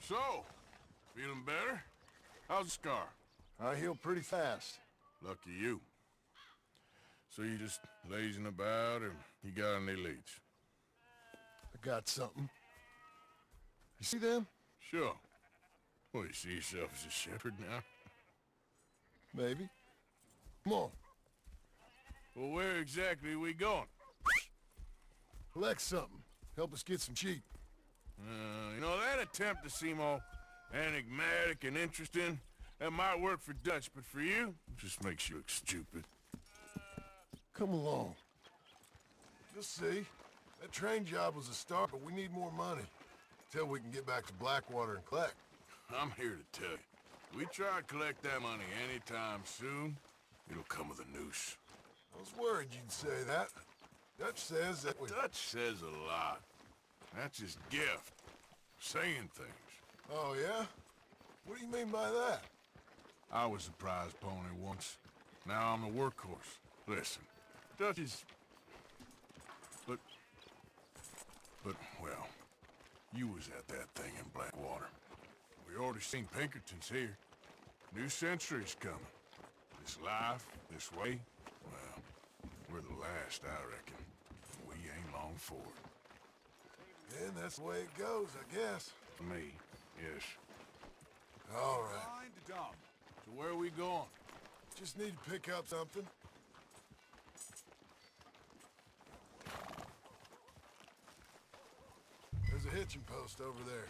So, feeling better? How's the scar? I heal pretty fast. Lucky you. So you just lazing about, or you got any leads? I got something. You see them? Sure. Well, you see yourself as a shepherd now? Maybe. Come on. Well, where exactly are we going? Collect something. Help us get some sheep. You know, that attempt to seem all enigmatic and interesting, that might work for Dutch, but for you, it just makes you look stupid. Come along. You'll see. That train job was a start, but we need more money. Till we can get back to Blackwater and collect. I'm here to tell you, we try to collect that money anytime soon, it'll come with a noose. I was worried you'd say that. Dutch says that we... Dutch says a lot. That's his gift. Saying things. Oh, yeah? What do you mean by that? I was the prize pony once. Now I'm the workhorse. Listen, Dutch is... But, well, you was at that thing in Blackwater. We already seen Pinkertons here. New century's coming. This life, this way, well, we're the last, I reckon. We ain't long for it. And that's the way it goes, I guess. For me, yes. All right. So where are we going? Just need to pick up something. There's a hitching post over there.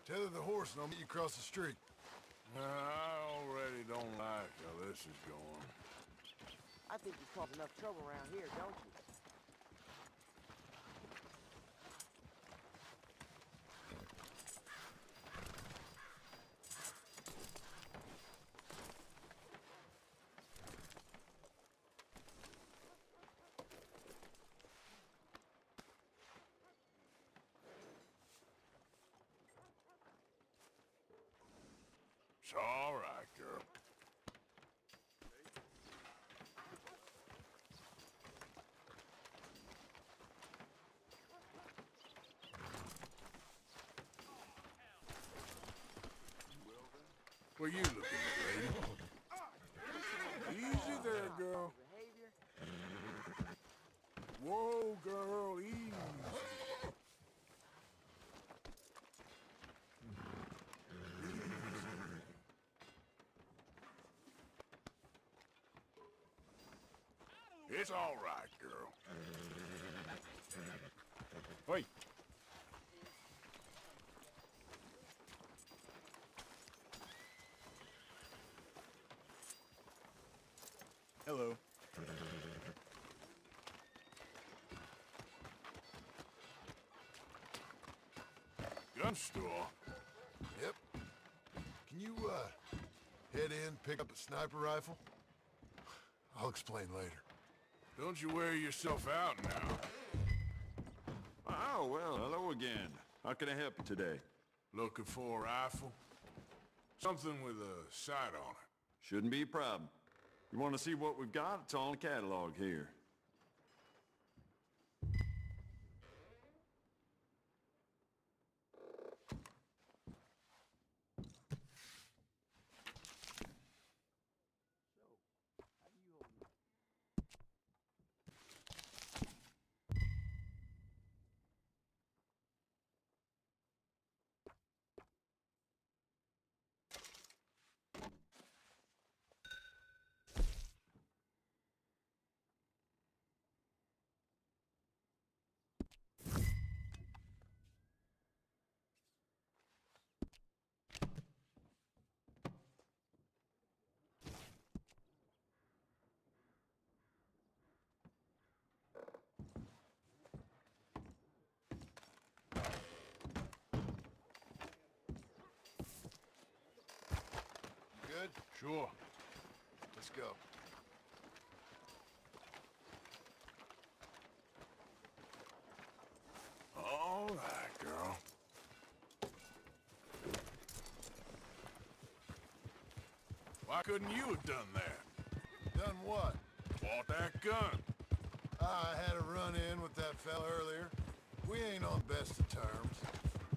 Tether the horse and I'll meet you across the street. I already don't like how this is going. I think you cause enough trouble around here, don't you? It's all right, girl. Where you looking at, lady? Easy there, girl. Whoa, girl, easy. It's all right, girl. Wait. Hello. Gun store? Yep. Can you, head in, pick up a sniper rifle? I'll explain later. Don't you wear yourself out now. Oh, well, hello again. How can I help you today? Looking for a rifle? Something with a sight on it. Shouldn't be a problem. You want to see what we've got? It's on the catalog here. Good? Sure. Let's go. All right, girl. Why couldn't you have done that? Done what? Bought that gun. I had a run-in with that fella earlier. We ain't on best of terms.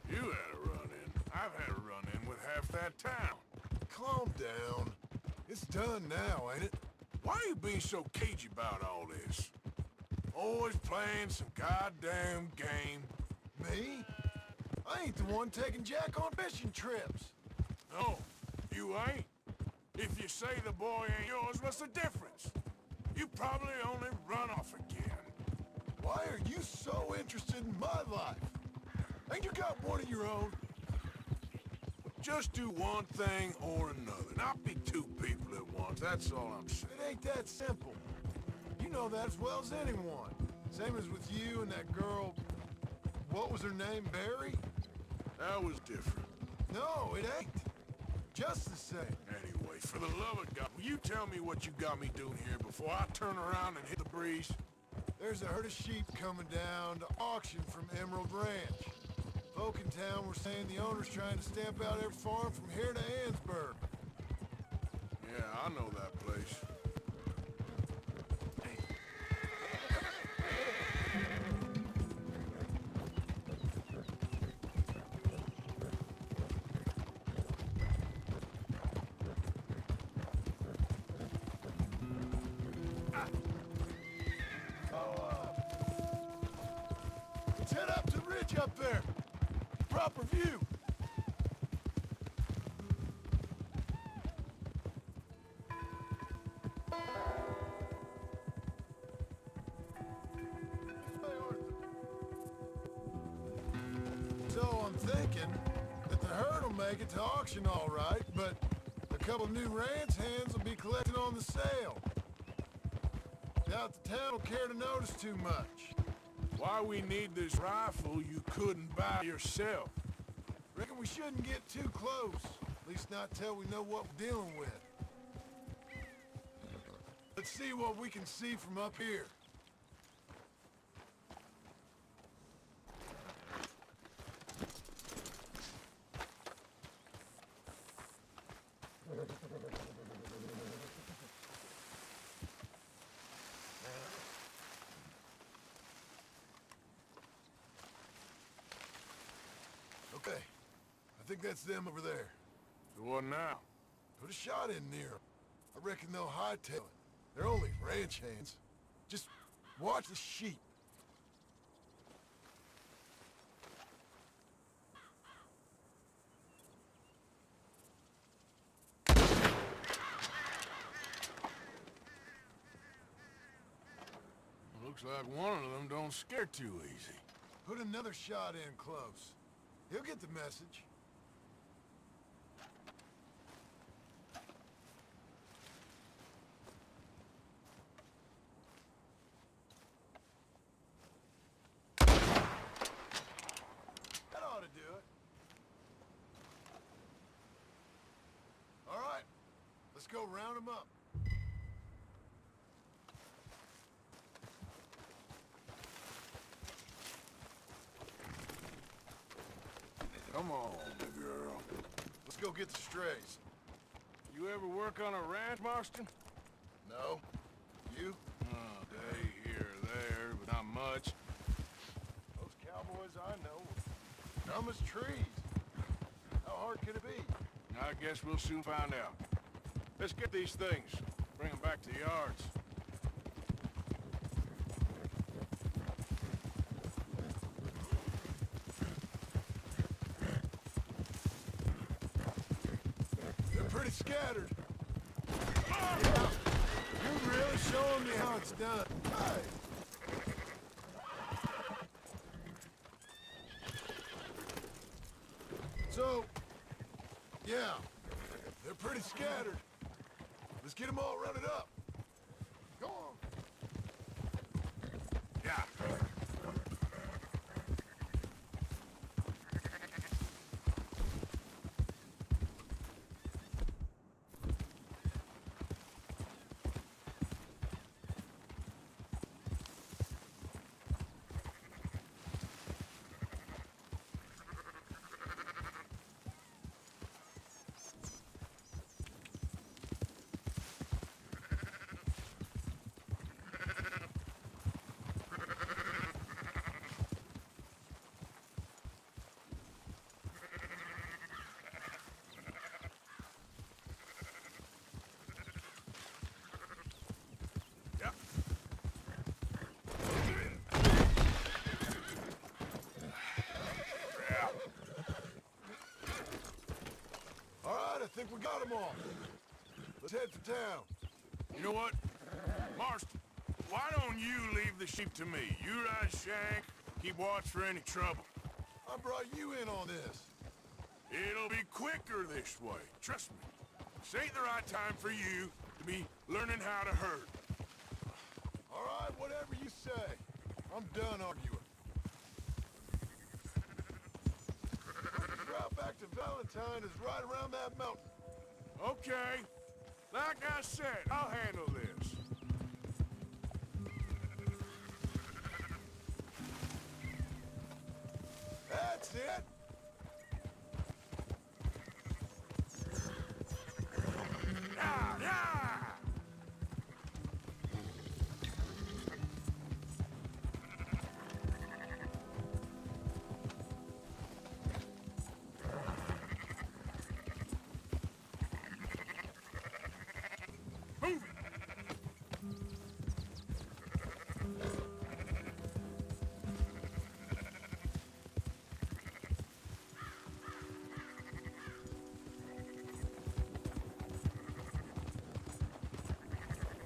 You had a run-in. I've had a run-in with half that town. Calm down. It's done now, ain't it? Why are you being so cagey about all this? Always playing some goddamn game. Me? I ain't the one taking Jack on fishing trips. No, you ain't. If you say the boy ain't yours, what's the difference? You probably only run off again. Why are you so interested in my life? Ain't you got one of your own? Just do one thing or another. Not be two people at once, that's all I'm saying. It ain't that simple. You know that as well as anyone. Same as with you and that girl... What was her name, Barry? That was different. No, it ain't. Just the same. Anyway, for the love of God, will you tell me what you got me doing here before I turn around and hit the breeze? There's a herd of sheep coming down to auction from Emerald Ranch. Folk in town were saying the owner's trying to stamp out every farm from here to Ansburg. Yeah, I know that place. Let's head up to the ridge up there. Proper view. So I'm thinking that the herd will make it to auction all right, but a couple of new ranch hands will be collected on the sale. Doubt the town will care to notice too much. Why we need this rifle you couldn't buy yourself? Reckon we shouldn't get too close. At least not till we know what we're dealing with. Let's see what we can see from up here. Okay, I think that's them over there. So what now? Put a shot in near 'em. I reckon they'll hightail it. They're only ranch hands. Just watch the sheep. Looks like one of them don't scare too easy. Put another shot in close. He'll get the message. That ought to do it. All right, let's go round them up. Come on, girl. Let's go get the strays. You ever work on a ranch, Marston? No? You? Oh, day here or there, but not much. Those cowboys I know are dumb as trees. How hard could it be? I guess we'll soon find out. Let's get these things. Bring them back to the yards. They're pretty scattered. Yeah. You're really showing me how it's done. Hey. So, yeah, they're pretty scattered. Let's get them all rounded up. Go on. Yeah. think we got them all. Let's head to town. You know what? Marston, why don't you leave the sheep to me? You ride Shank, keep watch for any trouble. I brought you in on this. It'll be quicker this way, trust me. This ain't the right time for you to be learning how to herd. All right, whatever you say. I'm done arguing. The route back to Valentine is right around that mountain. Okay. Like I said, I'll handle this. That's it. Yeah, yeah! Move it!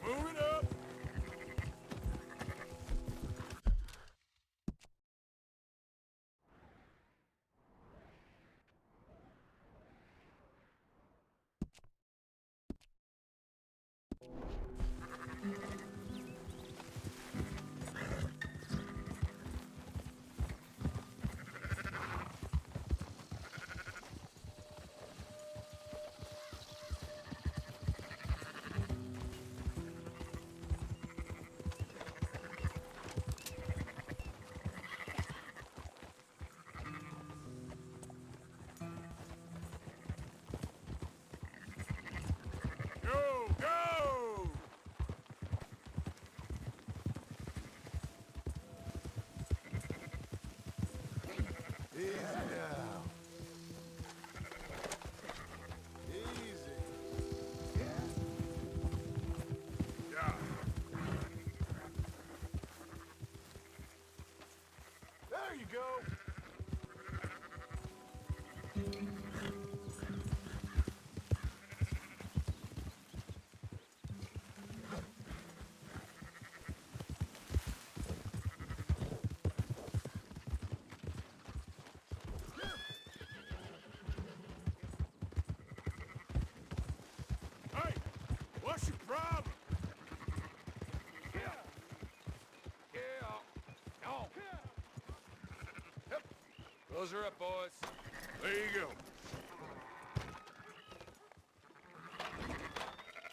Move it up! Go, go! Easy now. Easy. Yeah. There you go. Hey, what's your problem? Close her up, boys. There you go.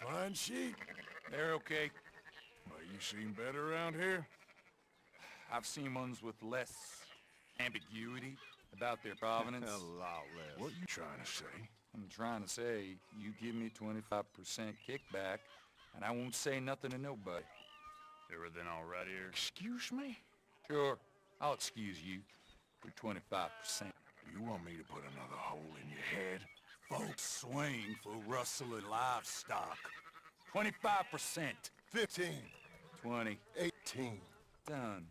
Fine sheep. They're okay. Well, you seem better around here. I've seen ones with less ambiguity about their provenance. A lot less. What you trying to say? I'm trying to say, you give me 25% kickback, and I won't say nothing to nobody. Everything all right here? Excuse me? Sure, I'll excuse you for 25%. You want me to put another hole in your head? Folks swing for rustling livestock. 25%. 15. 20. 18. Done.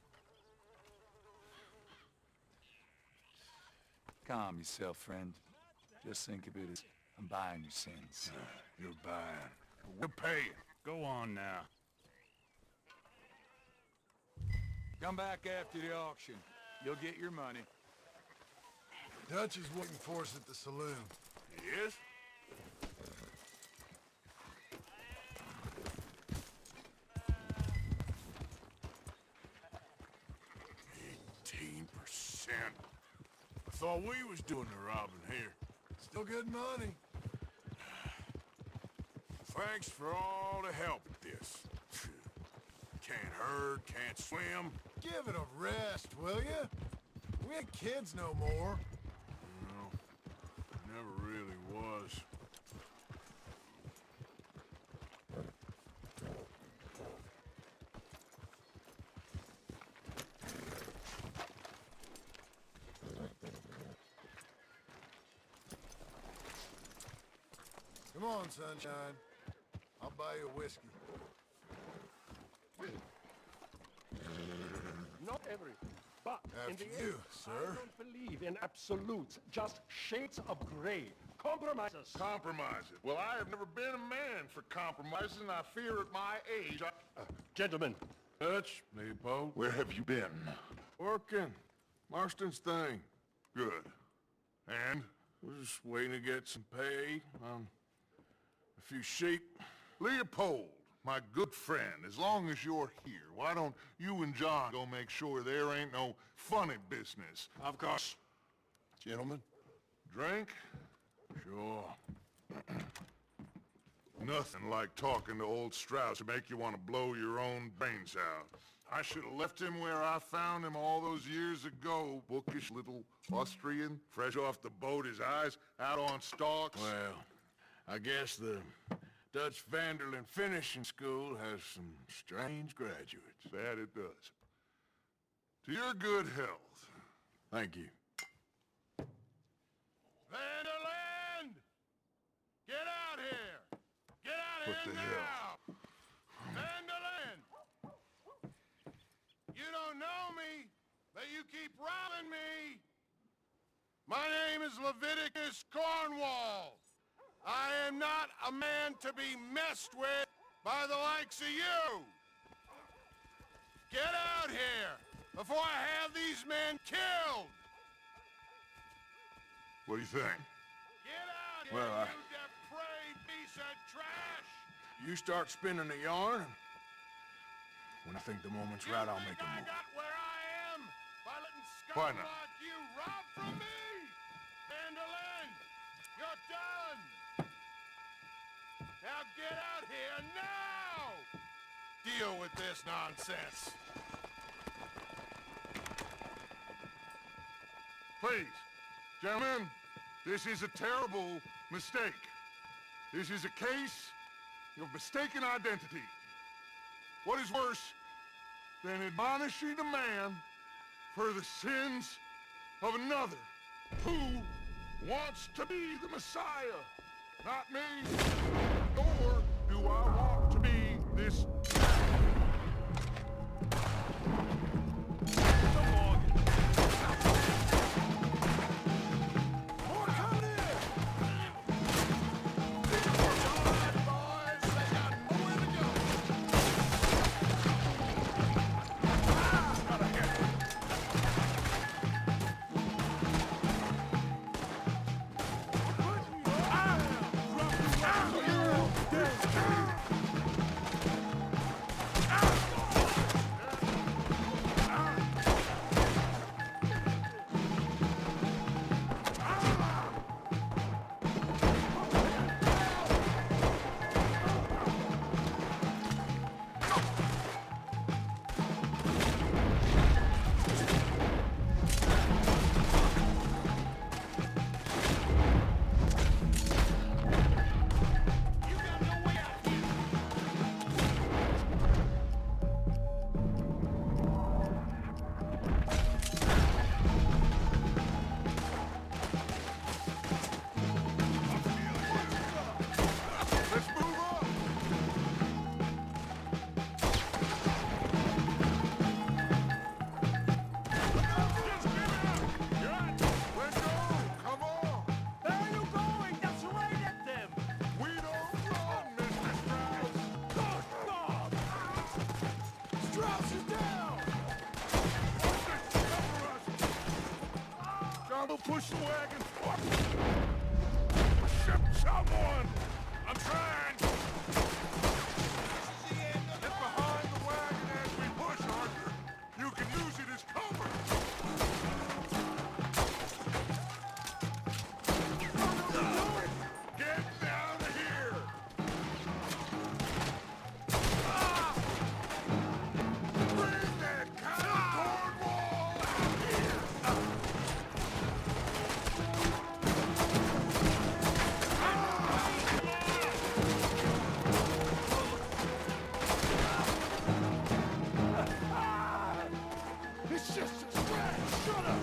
Calm yourself, friend. Just think of it as I'm buying your sins. You're buying. We're paying. Go on now. Come back after the auction. You'll get your money. Dutch is waiting for us at the saloon. Yes? %. I thought we was doing the robbing here. Still good money. Thanks for all the help with this. Can't herd, can't swim. Give it a rest, will ya? We ain't kids no more. No, never really was. Come on, sunshine. I'll buy you a whiskey. Not everything, but in After the you, end, sir. I don't believe in absolutes, just shades of gray. compromise us. Compromise it. Well, I have never been a man for compromising. I fear at my age. Gentlemen. Dutch, Leopold. Where have you been? Working. Marston's thing. Good. And? We're just waiting to get some pay on a few sheep. Leopold, my good friend, as long as you're here, why don't you and John go make sure there ain't no funny business? Of course. Gentlemen, drink? Sure. Nothing like talking to old Strauss to make you want to blow your own brains out. I should have left him where I found him all those years ago. Bookish little Austrian, fresh off the boat, his eyes out on stalks. Well, I guess the Dutch Vanderlyn Finishing School has some strange graduates. That it does. To your good health. Thank you. Vanderland! Get out here! Get out What here the now! hell? Vanderland! You don't know me, but you keep robbing me! My name is Leviticus Cornwall. I am not a man to be messed with by the likes of you! Get out here before I have these men killed! What do you think? Get out here, Well, you depraved piece of trash! You start spinning the yarn, and when I think the moment's right, I'll make a I move. got where I am by letting Why scum not? like you rob from me! Vanderlyn, you're done! Now get out here now! Deal with this nonsense. Please, gentlemen, this is a terrible mistake. This is a case of mistaken identity. What is worse than admonishing a man for the sins of another who wants to be the Messiah? Not me, nor do I want to be this... Push the wagon forward! Someone! I'm trying! Get behind the wagon as we push, Arthur! You can use it as cover! Get down here! Bring that Count Cornwall out here! It's just a scratch! Shut up!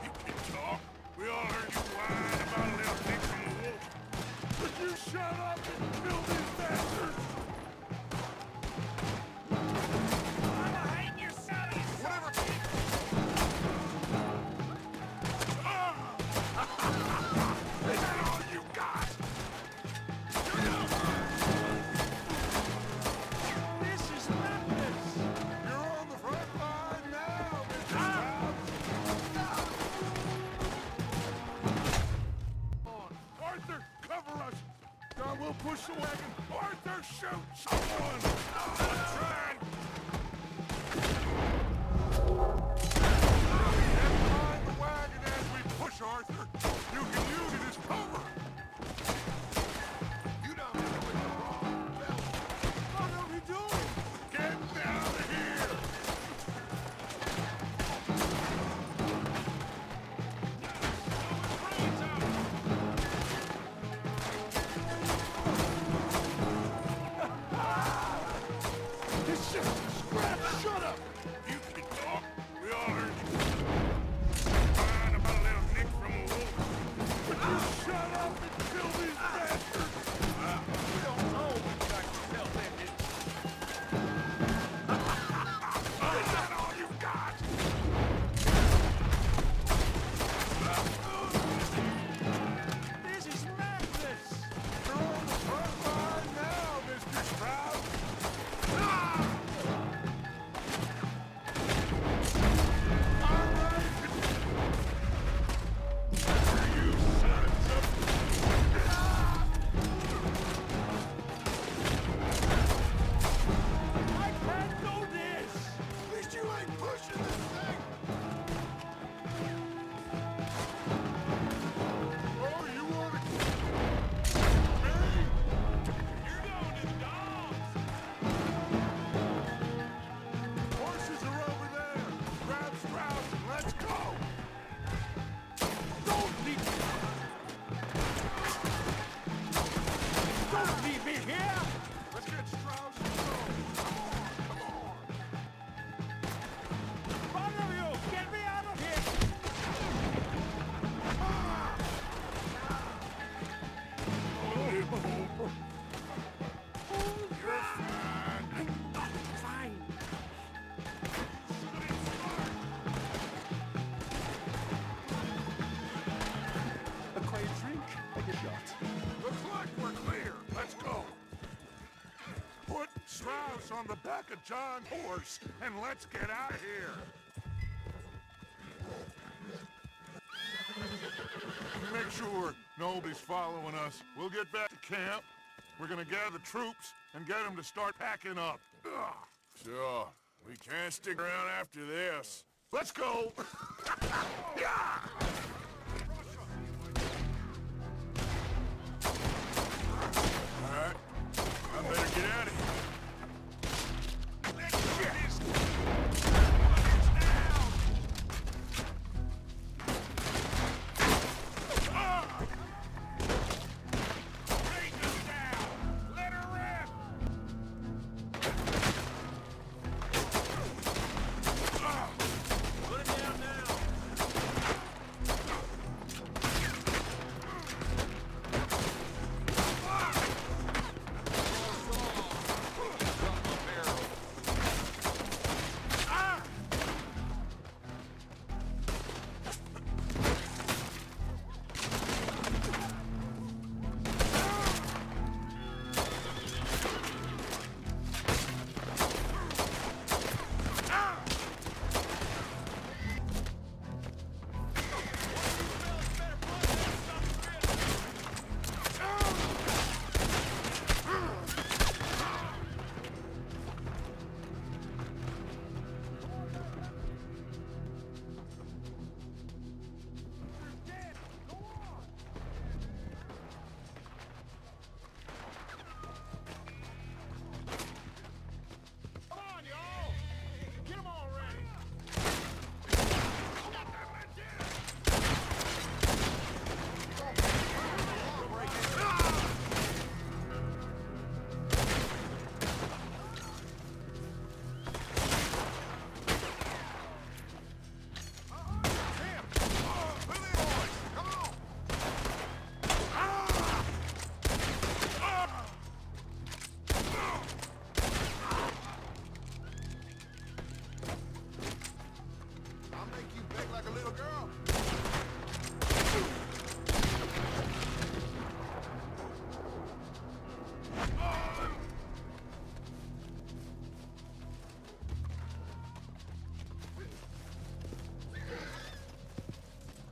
You can talk. We all heard you whine about a little thing from the wolf. Would you shut up and kill these bastards? Whatever. Is that all you got? push the wagon. Arthur, shoot someone! I'm trying! Get behind the wagon as we push, Arthur. You can use it as cover. You don't know what you're wrong, fella. What are we doing? Get out of here! It's just a scrap. Shut up! You can talk. We all heard you. Fine about a little nick from a wolf. Would you shut up and kill these bastards? We don't know what you got yourself in. Is that all you got? This is madness! You're on the front line now, Mr. Stroud. I can't do this! At least you ain't pushing this thing. Oh, you want to... Me? You're going to the dogs! Horses are over there. Grab Strauss and let's go. Don't leave me! Don't leave me here! Let's get Strauss and go. Come on, come on. One of you, get me out of here! Fine. A quiet drink, like a shot. Looks like we're clear. Let's go. Put Strauss on the back of John's horse and let's get out of here. Make sure nobody's following us. We'll get back to camp. We're gonna gather the troops and get them to start packing up. Ugh. Sure. We can't stick around after this. Let's go. Yeah. All right. I better get out of here.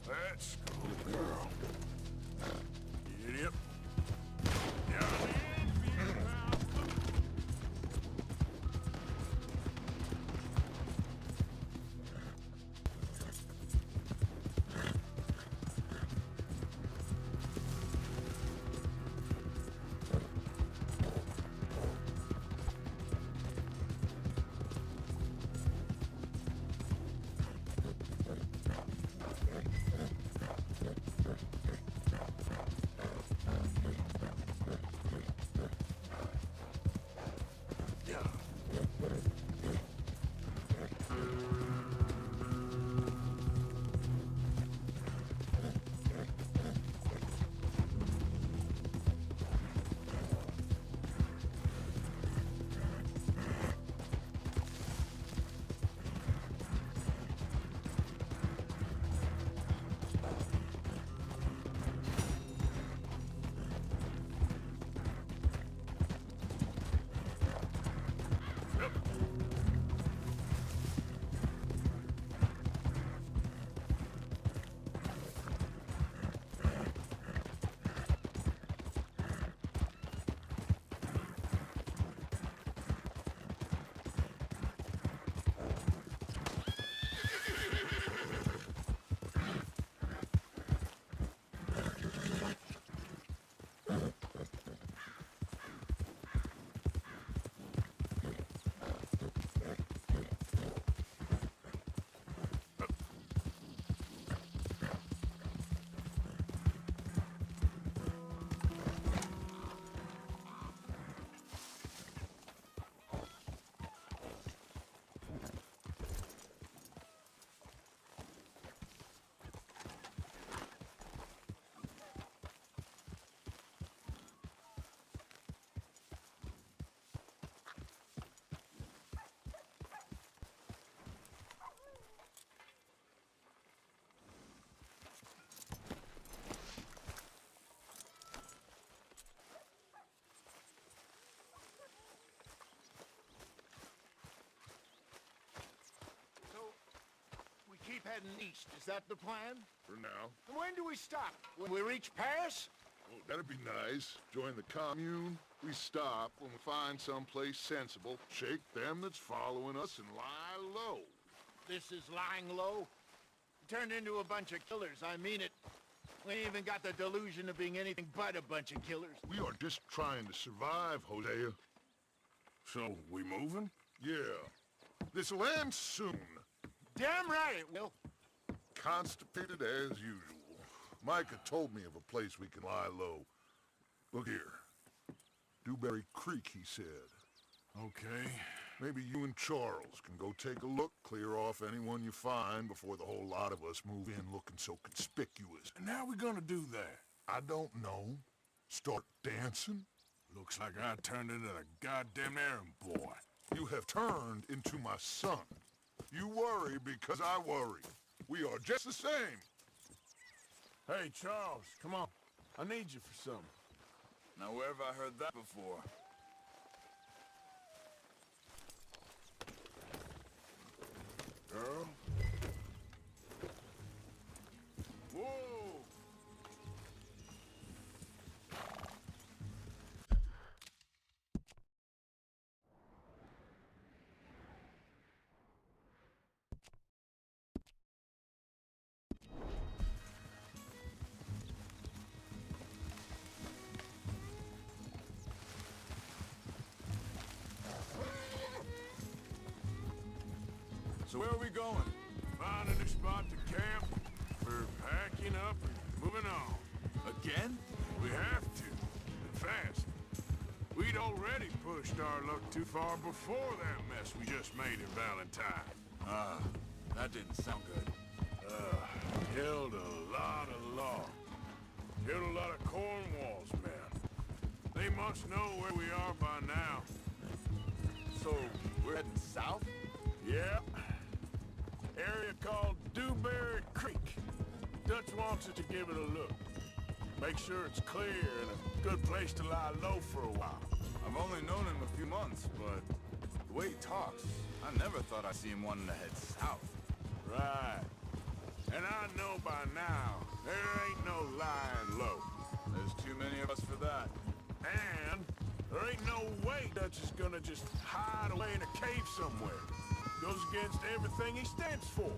Let's go, girl. Idiot. Down heading east. Is that the plan? For now. And when do we stop? When we reach Paris? Oh, that'd be nice. Join the commune. We stop when we find someplace sensible. Shake them that's following us and lie low. This is lying low. Turned into a bunch of killers, I mean it. We ain't even got the delusion of being anything but a bunch of killers. We are just trying to survive, Hosea. So, we moving? Yeah. This'll end soon. Damn right it will. Constipated as usual. Micah told me of a place we can lie low. Look here. Dewberry Creek, he said. Okay. Maybe you and Charles can go take a look, clear off anyone you find before the whole lot of us move in looking so conspicuous. And how we gonna do that? I don't know. Start dancing? Looks like I turned into the goddamn errand boy. You have turned into my son. You worry because I worry. We are just the same. Hey, Charles, come on. I need you for something. Now, where have I heard that before? Girl? Whoa! So where are we going? Finding a spot to camp. We're packing up and moving on. Again? We have to. And fast. We'd already pushed our luck too far before that mess we just made in Valentine. That didn't sound good. Killed a lot of law. Killed a lot of Cornwall's men. They must know where we are by now. So, we're heading south? Yep. Area called Dewberry Creek. Dutch wants us to give it a look. Make sure it's clear and a good place to lie low for a while. I've only known him a few months, but the way he talks, I never thought I'd see him wanting to head south. Right. And I know by now, there ain't no lying low. There's too many of us for that. And there ain't no way Dutch is gonna just hide away in a cave somewhere. Goes against everything he stands for.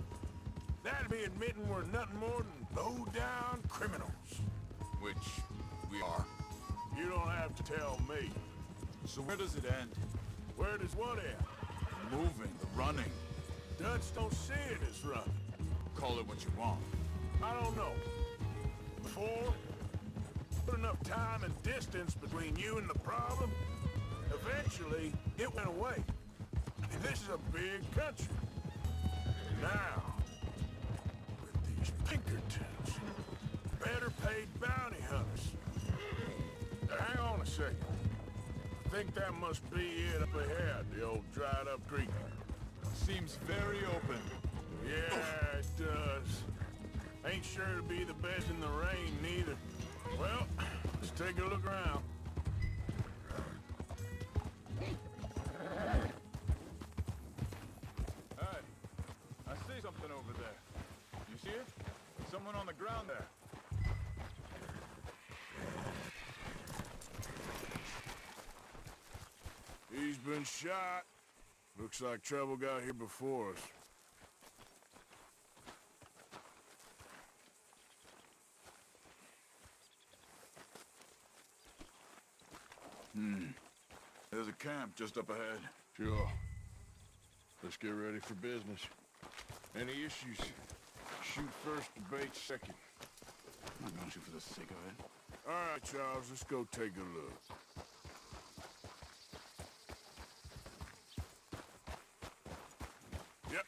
That'd be admitting we're nothing more than low-down criminals. Which we are. You don't have to tell me. So where does it end? Where does what end? Moving, the running. Dutch don't see it as running. Call it what you want. I don't know. Before, put enough time and distance between you and the problem, eventually it went away. I mean, this is a big country. Now, with these Pinkertons, better paid bounty hunters. Hang on a second. I think that must be it up ahead, the old dried up creek. Seems very open. Yeah, it does. Ain't sure to be the best in the rain, neither. Well, let's take a look around. Hey, I see something over there. You see it? Someone on the ground there. He's been shot. Looks like trouble got here before us. There's a camp just up ahead. Sure. Let's get ready for business. Any issues? Shoot first, debate second. I'm not going to shoot for the sake of it. All right, Charles, let's go take a look. Yep.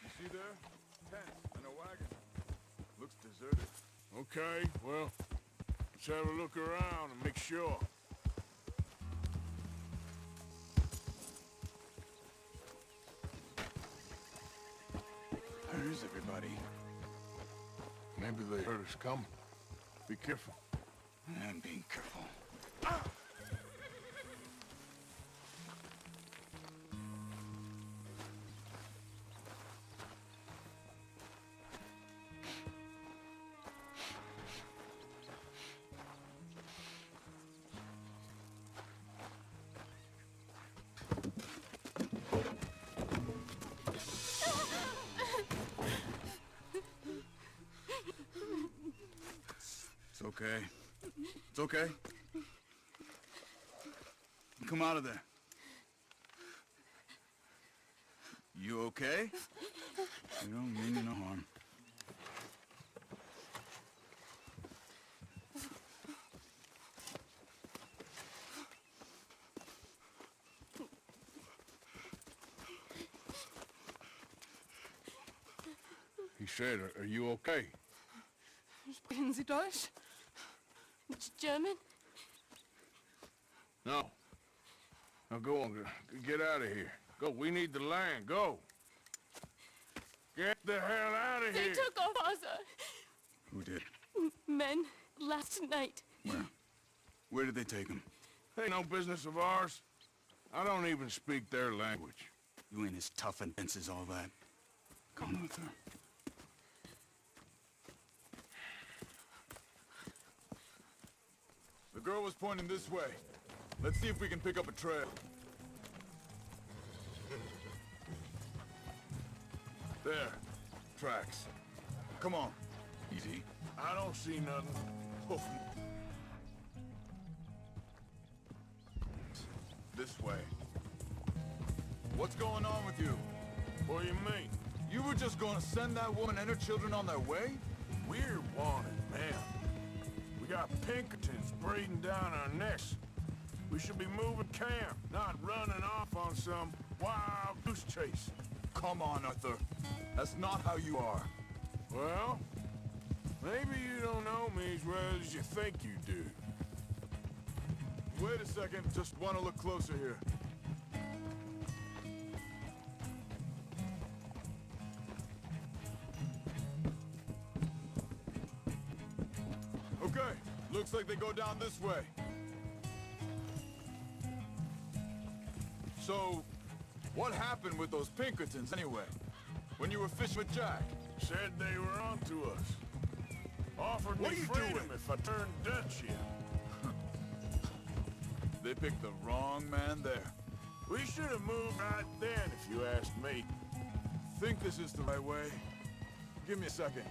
You see there? Tents and a wagon. Looks deserted. Okay, well, let's have a look around and make sure. Where's everybody? Maybe they heard us coming. Be careful. I'm being careful. okay. It's okay. Come out of there. You okay? You don't mean you no harm. He said, are you okay? Sprechen Sie Deutsch? German? No. Now go on, get out of here. Go, we need the land, go. Get the hell out of They here. took our father. Who did? Men last night. Where? Where did they take him? Ain't no business of ours. I don't even speak their language. You ain't as tough and dense as all that. Come with her. The girl was pointing this way. Let's see if we can pick up a trail. There. Tracks. Come on. Easy. I don't see nothing. Hoof. This way. What's going on with you? What do you mean? You were just gonna send that woman and her children on their way? We're wanted, man. We got Pinkertons breathing down our necks. We should be moving camp, not running off on some wild goose chase. Come on, Arthur. That's not how you are. Well, maybe you don't know me as well as you think you do. Wait a second, just want to look closer here. Okay, looks like they go down this way. So, what happened with those Pinkertons anyway? When you were fishing with Jack? Said they were onto us. Offered What me are you freedom doing? if I turned Dutch in. They picked the wrong man there. We should have moved right then, if you asked me. Think this is the right way? Give me a second.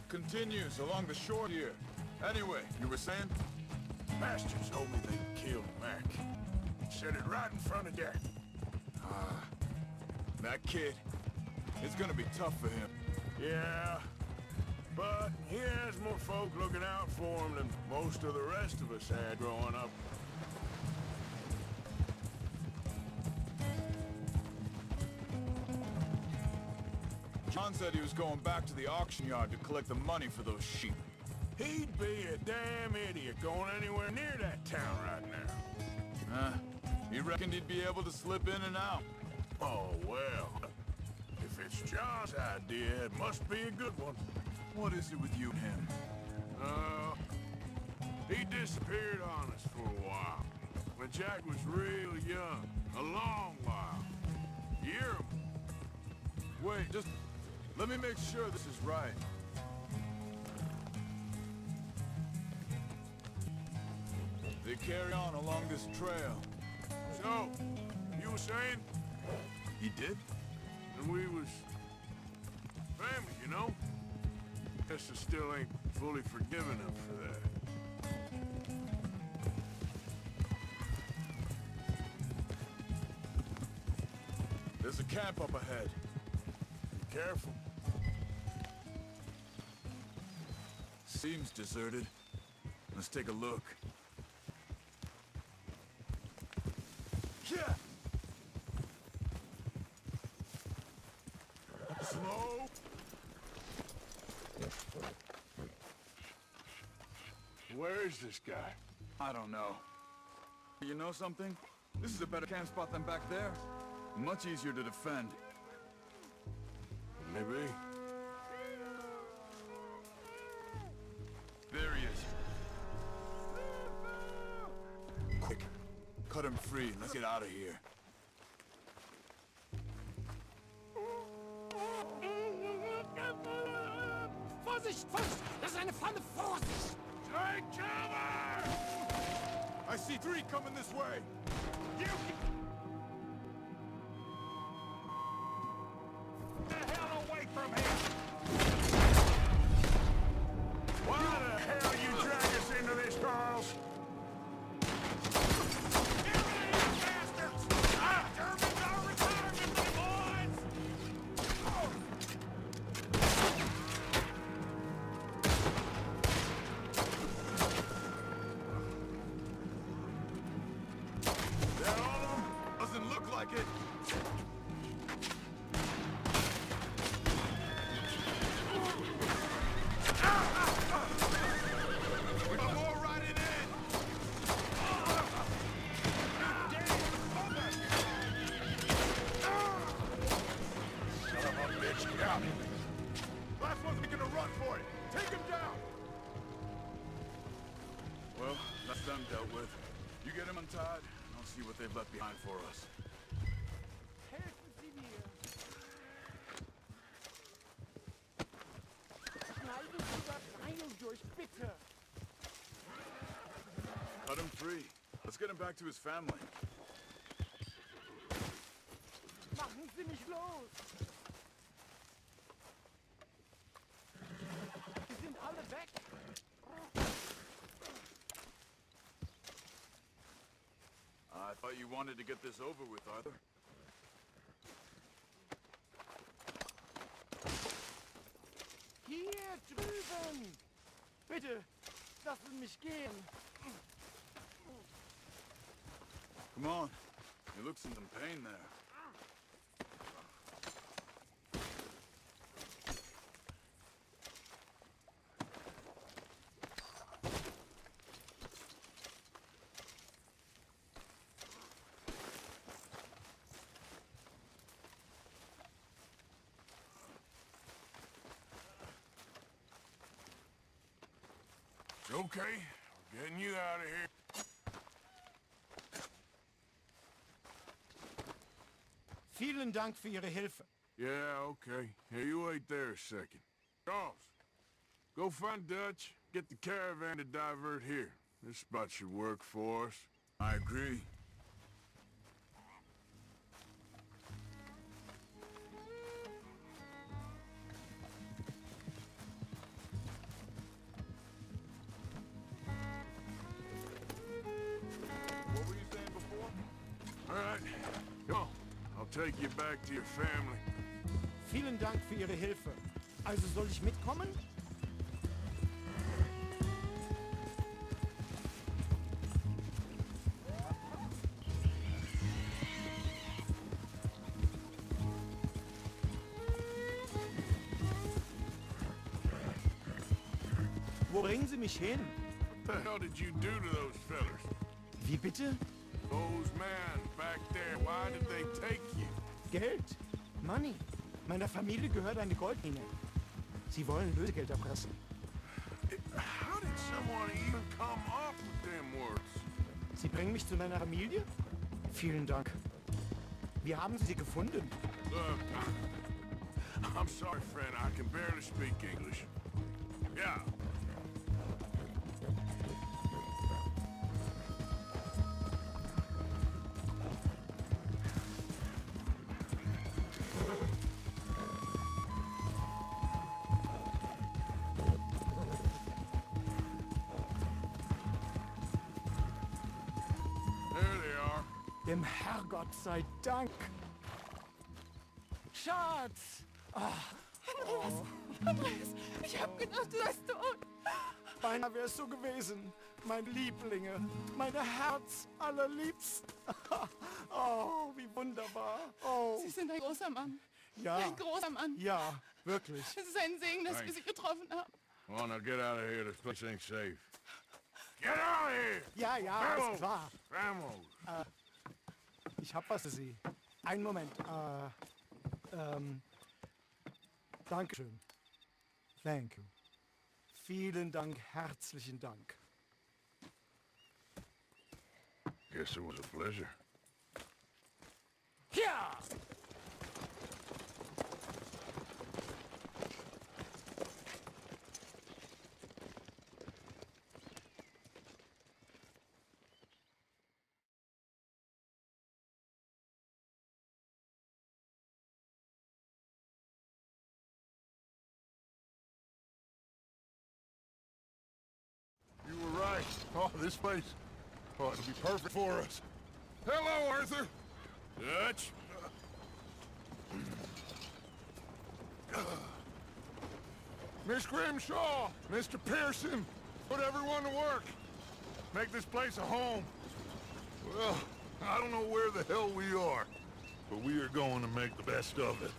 Continues along the shore here. Anyway, you were saying? Bastards told me they killed Mac. Said it right in front of Dad. That kid, it's gonna be tough for him. Yeah, but he has more folk looking out for him than most of the rest of us had growing up. John said he was going back to the auction yard to collect the money for those sheep. He'd be a damn idiot going anywhere near that town right now. He reckoned he'd be able to slip in and out. Oh, well. If it's John's idea, it must be a good one. What is it with you and him? He disappeared on us for a while. When Jack was real young. A long while. Year. Wait, just let me make sure this is right. They carry on along this trail. So, you were saying? He did? And we was family, you know? Guess I still ain't fully forgiven him for that. There's a camp up ahead. Be careful. Seems deserted. Let's take a look. Yeah! Slow! Where is this guy? I don't know. You know something? This is a better camp spot than back there. Much easier to defend. Maybe. There he is. Quick. Cut him free and let's get out of here. Vorsicht! Vorsicht! Das ist eine Falle! Vorsicht! Take cover! I see 3 coming this way. You get the hell away from here! Why the hell you drag us into this, Charles? Here it is, bastards! Ah, Germans are retirement, my boys! That all of them? Doesn't look like it. We got more riding in. Son of a bitch, get out! Last one's making a run for it. Take him down. Well, that's them dealt with. You get him untied, and I'll see what they've left behind for us. Helfen Sie mir! Schneiden Sie das Seil durch, bitte! Cut him free. Let's get him back to his family. Machen Sie mich los! Sie sind alle weg! I thought you wanted to get this over with, Arthur. Hier drüben! Bitte, lassen mich gehen! Come on. You look in some pain there. It's okay. We're getting you out of here. Vielen Dank für Ihre Hilfe. Yeah, okay. Hey, you wait there a second. Charles, go find Dutch. Get the caravan to divert here. This spot should work for us. I agree. What were you saying before? All right, come on. I'll take you back to your family. Vielen Dank für Ihre Hilfe. Also soll ich mitkommen? Wo bringen Sie mich hin? What the hell did you do to those fellers? Wie bitte? Those men back there, why did they take you? Geld? Money. Meiner Familie gehört eine Goldmine. Sie wollen Lösegeld erpressen. How did someone even come up with them words? Sie bringen mich zu meiner Familie? Vielen Dank. Wie haben Sie sie gefunden? Look, I'm sorry, friend. I can barely speak English. Yeah. There they are. Dem Herrgott sei Dank. Schatz! Andreas, ich hab gedacht, du seist tot. Beinahe wäre es so gewesen. Meine Lieblinge, meine Herz allerliebsten. Oh, wie wunderbar. Oh, Sie sind ein großer Mann. ja, Ein großer Mann. ja, wirklich. Es ist ein Segen, dass wir Thanks. Sie getroffen haben. Come on, now get out of here. This place ain't safe. Get out of here! Ja, ja, Vamos! ist klar. Vamos! Ich hab was für Sie. Einen Moment. Dankeschön. Thank you. Vielen Dank, herzlichen Dank. Guess it was a pleasure. Ja! This place ought to be perfect for us. Hello, Arthur. Dutch? Miss Grimshaw, Mr. Pearson, put everyone to work. Make this place a home. Well, I don't know where the hell we are, but we are going to make the best of it.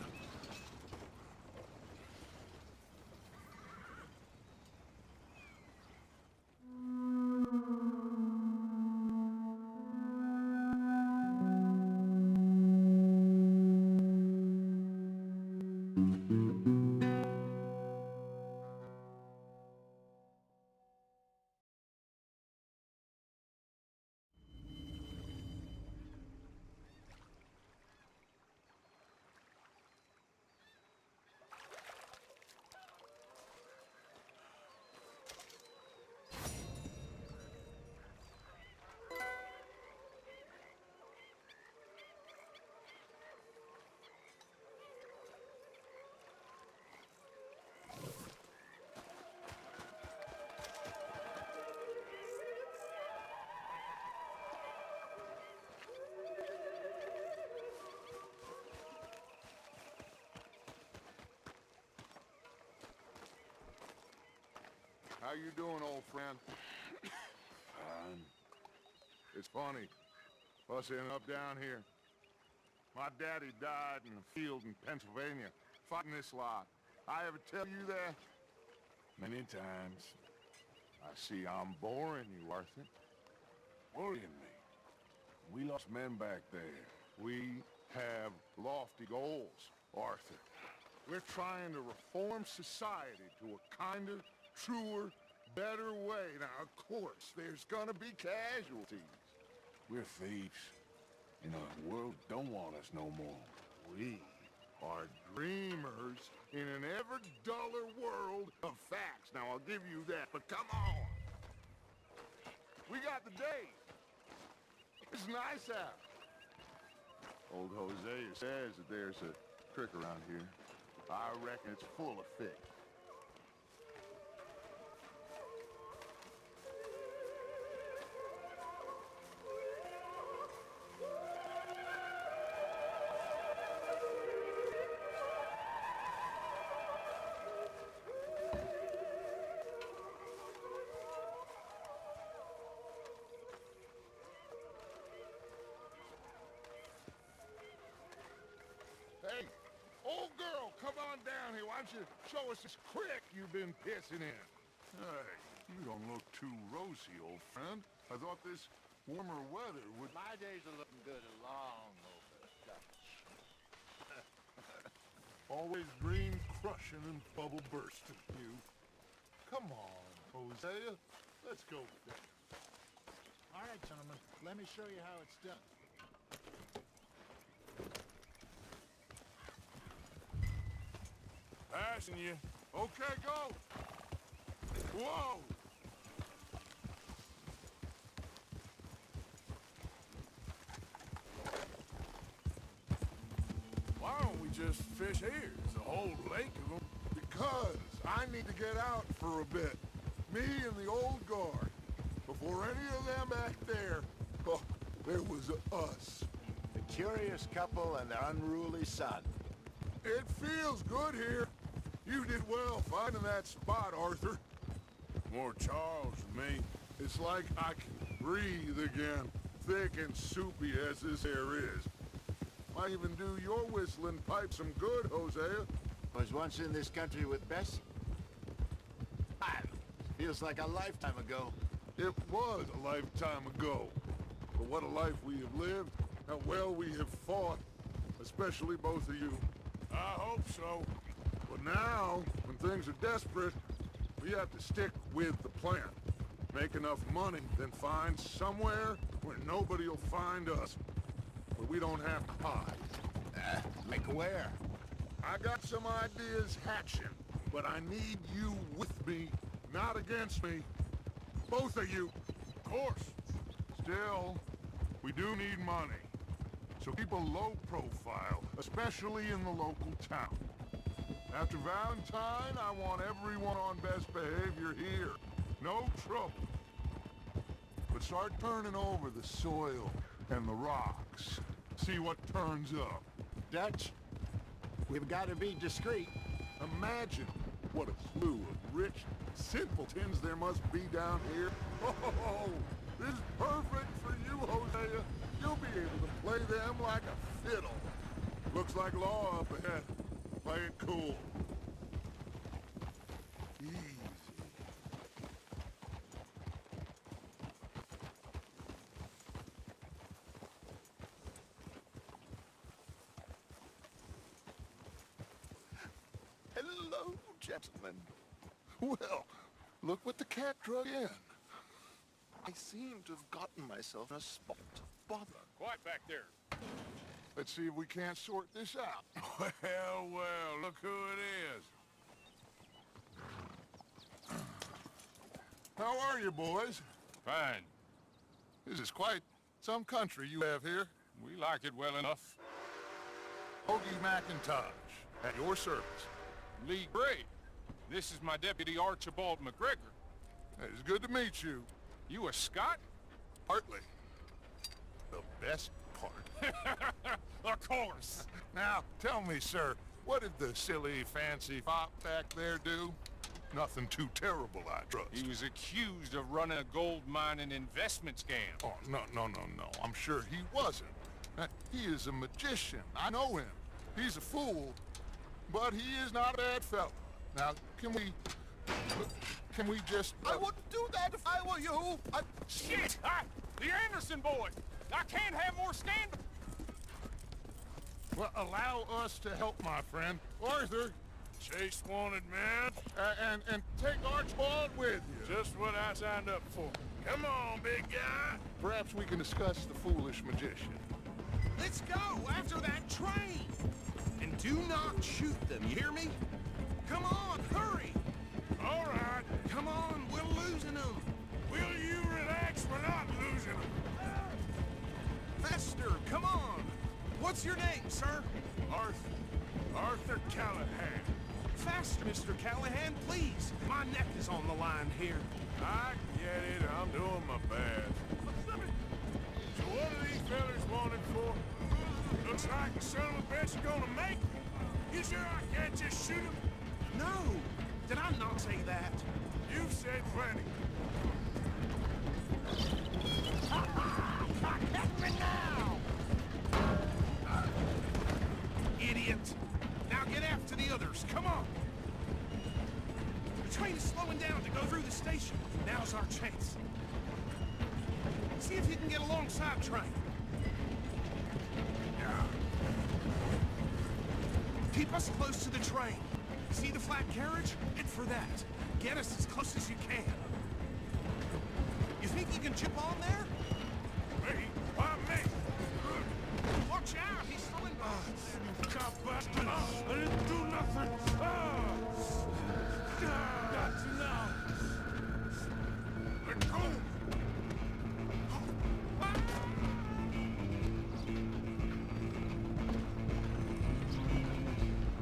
How you doing, old friend? Fine. It's funny, us ending up down here. My daddy died in a field in Pennsylvania, fighting this lot. I ever tell you that? Many times. I see I'm boring you, Arthur. Worrying me. We lost men back there. We have lofty goals, Arthur. We're trying to reform society to a kinder, truer, better way. Now, of course, there's gonna be casualties. We're thieves. You know, the world don't want us no more. We are dreamers in an ever duller world of facts. Now, I'll give you that, but come on. We got the day. It's nice out. Old Hosea says that there's a trick around here. I reckon it's full of fish. Hey, old girl, come on down here. Why don't you show us this creek you've been pissing in? Hey, you don't look too rosy, old friend. I thought this warmer weather would... My days are looking good along over Dutch. Always dream crushing and bubble bursting, you. Come on, Hosea. Let's go there. All right, gentlemen, let me show you how it's done. Passing you. Okay, go. Whoa! Why don't we just fish here? There's a whole lake of them. Because I need to get out for a bit. Me and the old guard. Before any of them back there, oh, there was us. The curious couple and their unruly son. It feels good here. You did well finding that spot, Arthur. More Charles than me. It's like I can breathe again, thick and soupy as this air is. Might even do your whistling pipe some good, Hosea. Was once in this country with Bess. Feels like a lifetime ago. It was a lifetime ago. But what a life we have lived, how well we have fought, especially both of you. I hope so. But now, when things are desperate, we have to stick with the plan. Make enough money, then find somewhere where nobody will find us. Where we don't have to hide. Like where? I got some ideas hatching, but I need you with me, not against me. Both of you. Of course. Still, we do need money. So keep a low profile, especially in the local town. After Valentine, I want everyone on best behavior here. No trouble. but start turning over the soil and the rocks. See what turns up. Dutch, we've got to be discreet. Imagine what a slew of rich simpletons there must be down here. Oh, this is perfect for you, Hosea. You'll be able to play them like a fiddle. Looks like law up ahead. Play it cool. Easy. Hello, gentlemen. Well, look what the cat drug in. I seem to have gotten myself in a spot of bother. Quiet back there. Let's see if we can't sort this out. Well, well, look who it is. How are you, boys? Fine. This is quite some country you have here. We like it well enough. Hoagie McIntosh, at your service. Lee Gray. This is my deputy Archibald McGregor. It's good to meet you. You a Scot? Partly. The best part. Of course. Now, tell me, sir, what did the silly, fancy fop back there do? Nothing too terrible, I trust. He was accused of running a gold mining investment scam. Oh, no. I'm sure he wasn't. He is a magician. I know him. He's a fool, but he is not a bad fellow. Now, can we just... I wouldn't do that if I were you. Shit! The Anderson boy! I can't have more scandal! Well, allow us to help, my friend. Arthur, Chase wanted, man. and take Archibald with you. Just what I signed up for. Come on, big guy. Perhaps we can discuss the foolish magician. Let's go after that train! And do not shoot them, you hear me? Come on, hurry! All right. Come on, we're losing them! Will you relax? We're not losing them. Faster, come on! What's your name, sir? Arthur Callahan. Faster, Mr. Callahan, please! My neck is on the line here. I get it. I'm doing my best. So what are these fellas wanted for? Looks like the son of a bitch is gonna make me. You sure I can't just shoot him? No! Did I not say that? You've said plenty. Catch me now! Idiot! Now get after the others, come on! The train is slowing down to go through the station. Now's our chance. See if you can get alongside train. Keep us close to the train. See the flat carriage? Head for that. Get us as close as you can. You think you can jump on there? Me? Why me? Watch out, he's slowing by. Cop bastard! I didn't do nothing! Got you now! Let go!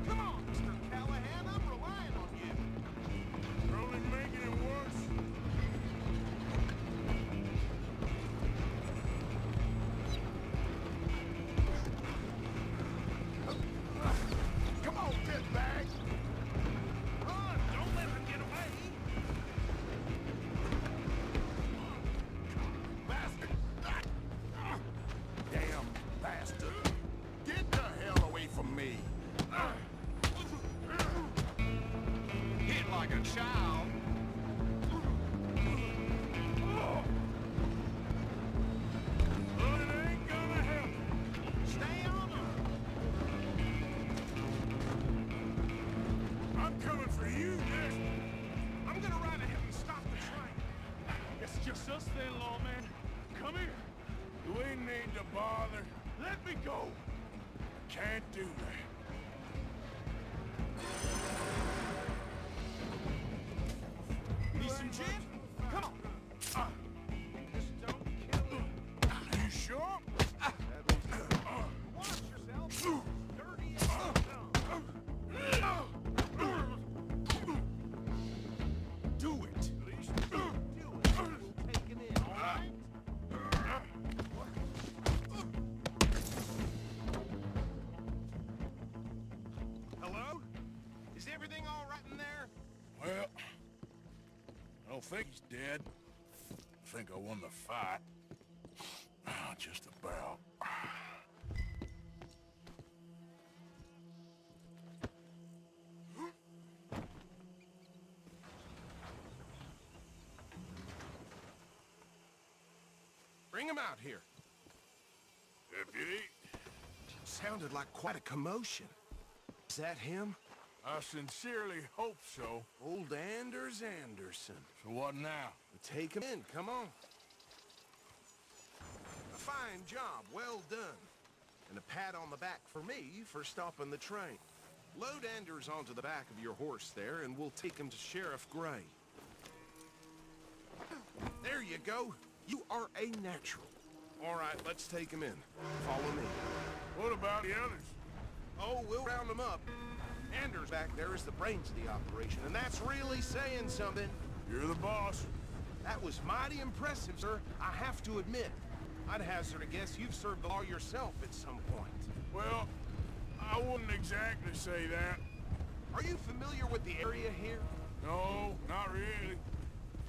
Come on, Mr. Callahan, I'm relying on you. You're only making it worse. Come on, ditbag! Run, don't let him get away. Bastard! Damn bastard! Get the hell away from me! Hit like a child. But it ain't gonna help. Stay on him. I'm coming for you, Nick. I'm gonna ride ahead and stop the train. It's just us then, lawman. Come here. Do we need to bother? Let me go. Can't do that. Need some gin? Come on. Just don't kill him. You sure? Watch yourself. Dirty as Do it. Do it. We'll take it in, all right? Is everything all right in there? Well, I don't think he's dead. I think I won the fight. Just about. Bring him out here. Deputy? Sounded like quite a commotion. Is that him? I sincerely hope so. Old Anders Anderson. So what now? Take him in, come on. A fine job, well done. And a pat on the back for me for stopping the train. Load Anders onto the back of your horse there, and we'll take him to Sheriff Gray. There you go. You are a natural. All right, let's take him in. Follow me. What about the others? Oh, we'll round them up. Anders back there is the brains of the operation, and that's really saying something. You're the boss. That was mighty impressive, sir. I have to admit. I'd hazard a guess you've served the law yourself at some point. Well, I wouldn't exactly say that. Are you familiar with the area here? No, not really.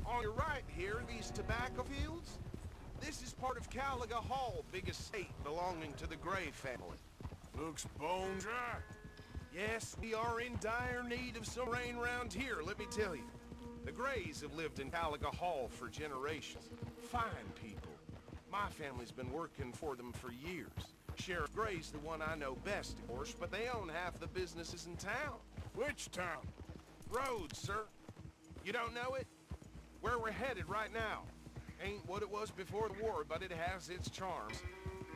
On your right here, these tobacco fields? This is part of Caliga Hall, big estate belonging to the Gray family. Looks bone dry. Yes, we are in dire need of some rain around here, let me tell you. The Grays have lived in Caliga Hall for generations. Fine people. My family's been working for them for years. Sheriff Gray's the one I know best, of course, but they own half the businesses in town. Which town? Rhodes, sir. You don't know it? Where we're headed right now. Ain't what it was before the war, but it has its charms.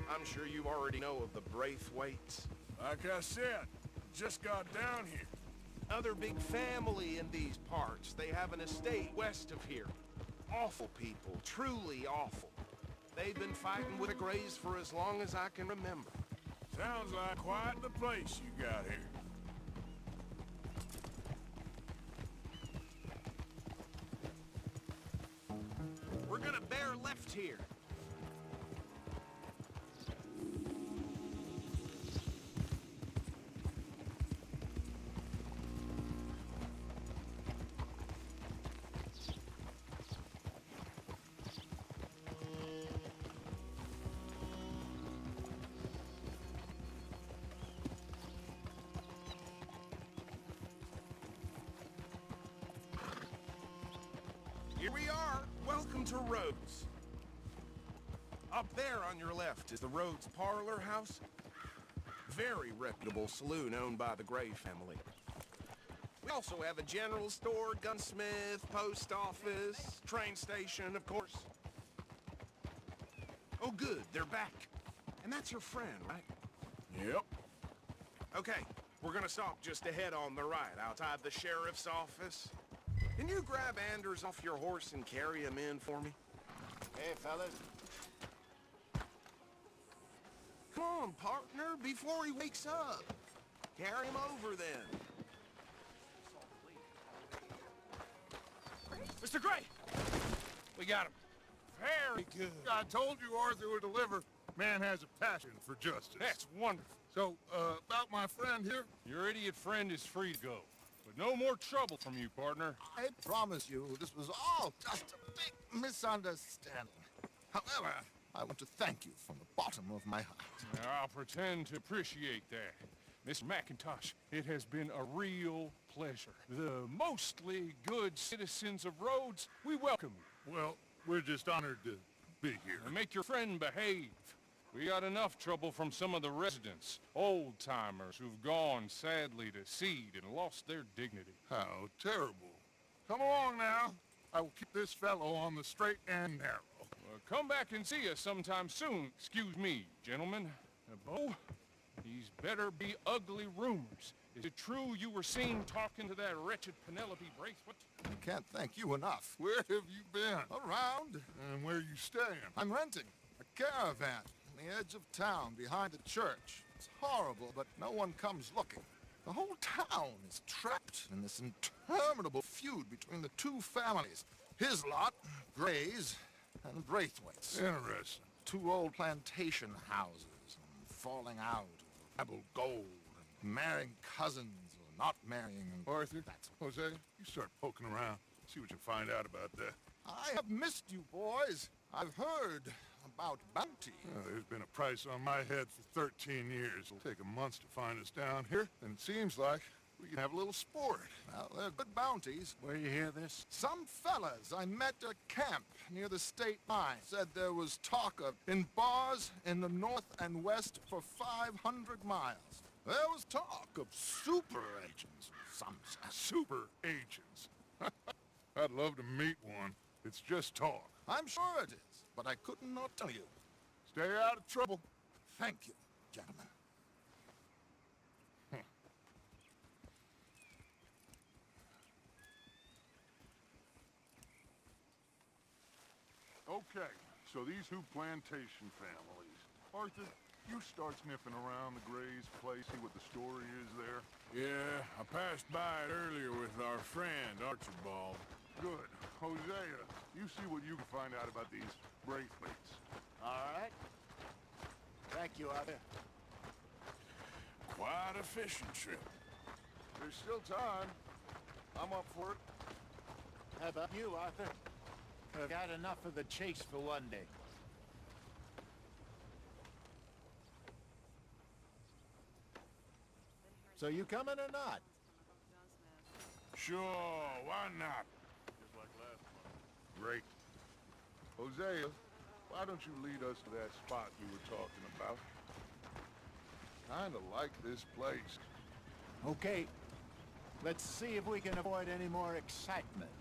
I'm sure you already know of the Braithwaites. Like I said, just got down here. Other big family in these parts. They have an estate west of here. Awful people, truly awful. They've been fighting with the Grays for as long as I can remember. Sounds like quite the place you got here. We're gonna bear left here. Here we are. Welcome to Rhodes. Up there on your left is the Rhodes Parlor House. Very reputable saloon owned by the Gray family. We also have a general store, gunsmith, post office, train station, of course. Oh, good. They're back. And that's your friend, right? Yep. Okay. We're gonna stop just ahead on the right, outside the sheriff's office. Can you grab Anders off your horse and carry him in for me? Hey, fellas. Come on, partner, before he wakes up. Carry him over, then. Mr. Gray! We got him. Very good. I told you Arthur would deliver. Man has a passion for justice. That's wonderful. So, about my friend here? Your idiot friend is free to go. But no more trouble from you, partner. I promise you, this was all just a big misunderstanding. However, I want to thank you from the bottom of my heart. Now, I'll pretend to appreciate that. Miss McIntosh, it has been a real pleasure. The mostly good citizens of Rhodes, we welcome you. Well, we're just honored to be here. And make your friend behave. We got enough trouble from some of the residents, old-timers who've gone sadly to seed and lost their dignity. How terrible. Come along now. I will keep this fellow on the straight and narrow. Come back and see us sometime soon. Excuse me, gentlemen. Bo, these better be ugly rumors. Is it true you were seen talking to that wretched Penelope Braithwaite? I can't thank you enough. Where have you been? Around. And where you staying? I'm renting a caravan on the edge of town behind a church. It's horrible, but no one comes looking. The whole town is trapped in this interminable feud between the two families. His lot, Gray's, and Braithwaite's. Interesting. Two old plantation houses, falling out, rebel gold, and marrying cousins or not marrying and... Arthur, Jose, you start poking around. See what you find out about that. I have missed you, boys. I've heard about bounty. There's been a price on my head for 13 years. It'll take a month to find us down here, and it seems like we can have a little sport. Well, they're good bounties. Where you hear this? Some fellas I met at camp near the state line said there was talk of in bars in the north and west for 500 miles. There was talk of super agents. Some super agents. I'd love to meet one. It's just talk. I'm sure it is, but I couldn't not tell you. Stay out of trouble. Thank you, gentlemen. Okay, so these two plantation families. Arthur, you start sniffing around the Gray's place, see what the story is there. Yeah, I passed by it earlier with our friend, Archibald. Good. Hosea, you see what you can find out about these bracelets. All right. Thank you, Arthur. Quite a fishing trip. There's still time. I'm up for it. How about you, Arthur? I've got enough of the chase for one day. So you coming or not? Sure, why not? Just like last month. Great. Hosea, why don't you lead us to that spot you were talking about? Kinda like this place. Okay. Let's see if we can avoid any more excitement.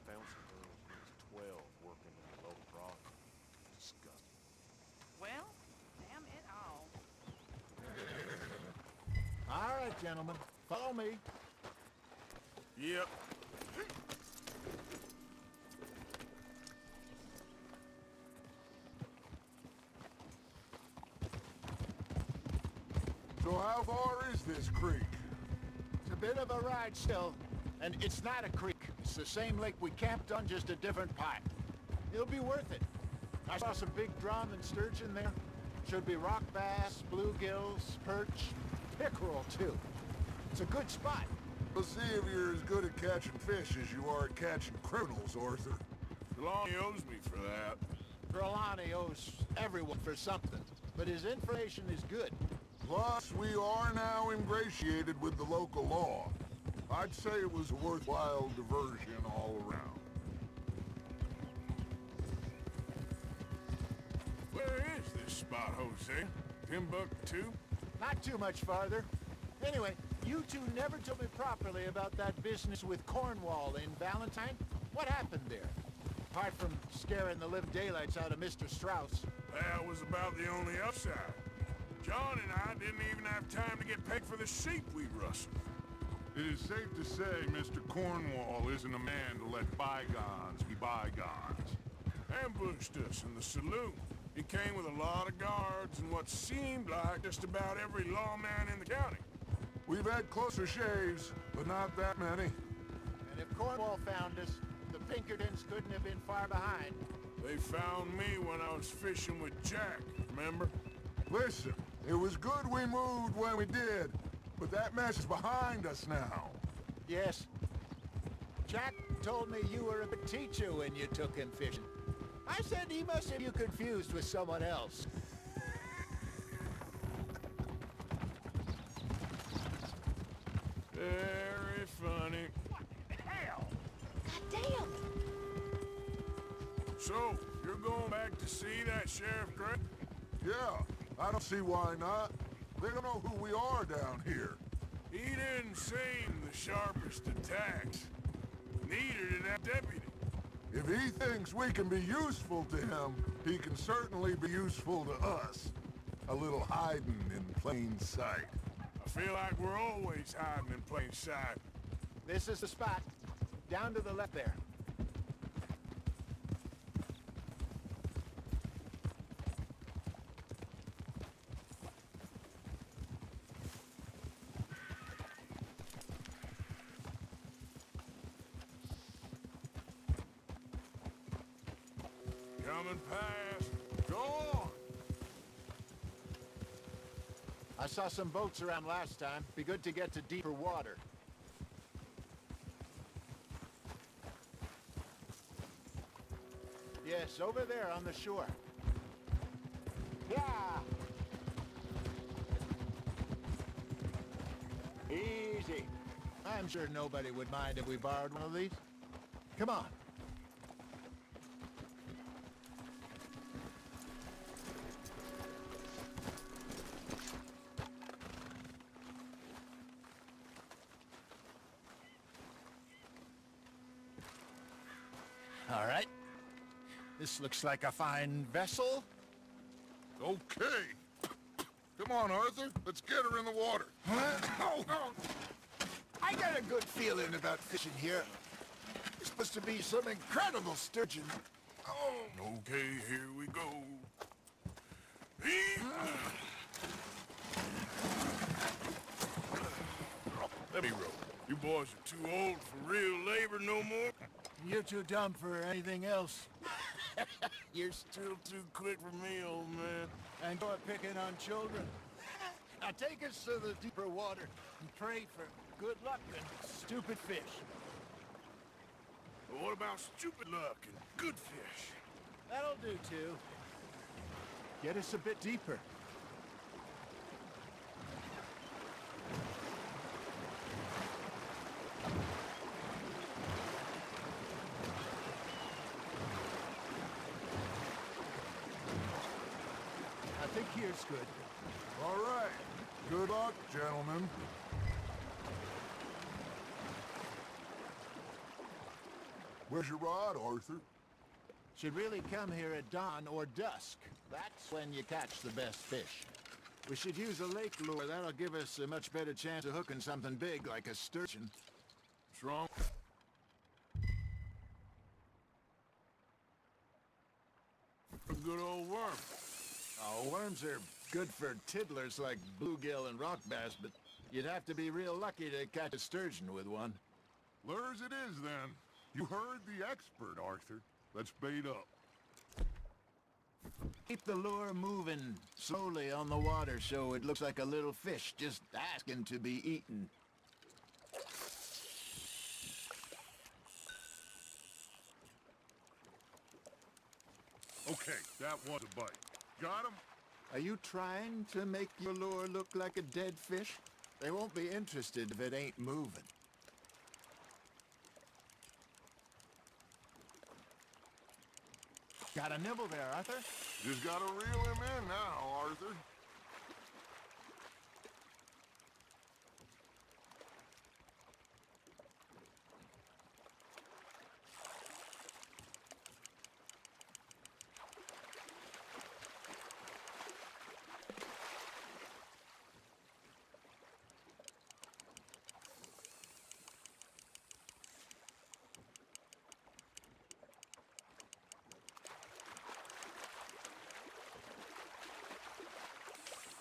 Found some girls when I was 12 working in the low broth. Disgusting. Well, damn it all. All right, gentlemen. Follow me. Yep. So how far is this creek? It's a bit of a ride still, and it's not a creek. It's the same lake we camped on, just a different part. It'll be worth it. I saw some big drum and sturgeon there. Should be rock bass, bluegills, perch, pickerel too. It's a good spot. We'll see if you're as good at catching fish as you are at catching criminals, Arthur. Trelawney owes me for that. Trelawney owes everyone for something, but his information is good. Plus, we are now ingratiated with the local law. I'd say it was a worthwhile diversion all around. Where is this spot, Jose? Timbuktu? Not too much farther. Anyway, you two never told me properly about that business with Cornwall in Valentine. What happened there? Apart from scaring the living daylights out of Mr. Strauss. That was about the only upside. John and I didn't even have time to get paid for the sheep we rustled. It is safe to say Mr. Cornwall isn't a man to let bygones be bygones. Ambushed us in the saloon. He came with a lot of guards and what seemed like just about every lawman in the county. We've had closer shaves, but not that many. And if Cornwall found us, the Pinkertons couldn't have been far behind. They found me when I was fishing with Jack, remember? Listen, it was good we moved when we did, but that mess is behind us now. Yes. Jack told me you were a good teacher when you took him fishing. I said he must have you confused with someone else. Very funny. What the hell? God damn! So, you're going back to see that Sheriff Gray? Yeah, I don't see why not. They don't know who we are down here. He didn't seem the sharpest of tacks. Neither did that deputy. If he thinks we can be useful to him, he can certainly be useful to us. A little hiding in plain sight. I feel like we're always hiding in plain sight. This is the spot. Down to the left there. coming past. Go on. I saw some boats around last time. Be good to get to deeper water. Yes, over there on the shore. Yeah! Easy. I'm sure nobody would mind if we borrowed one of these. Come on. All right. This looks like a fine vessel. Okay. Come on, Arthur. Let's get her in the water. Oh, I got a good feeling about fishing here. There's supposed to be some incredible sturgeon. Oh, okay, here we go. Let me row. You boys are too old for real labor no more. You're too dumb for anything else. You're still too quick for me, old man. And you're picking on children. Now take us to the deeper water and pray for good luck and stupid fish. But what about stupid luck and good fish? That'll do, too. Get us a bit deeper. I think here's good. All right. Good luck, gentlemen. Where's your rod, Arthur? Should really come here at dawn or dusk. That's when you catch the best fish. We should use a lake lure. That'll give us a much better chance of hooking something big like a sturgeon. What's wrong? A good old worm. Oh, worms are good for tiddlers like bluegill and rock bass, but you'd have to be real lucky to catch a sturgeon with one. Lures it is, then. You heard the expert, Arthur. Let's bait up. Keep the lure moving slowly on the water so it looks like a little fish just asking to be eaten. Okay, that was a bite. Got him? Are you trying to make your lure look like a dead fish? They won't be interested if it ain't moving. Got a nibble there, Arthur? Just gotta reel him in now, Arthur.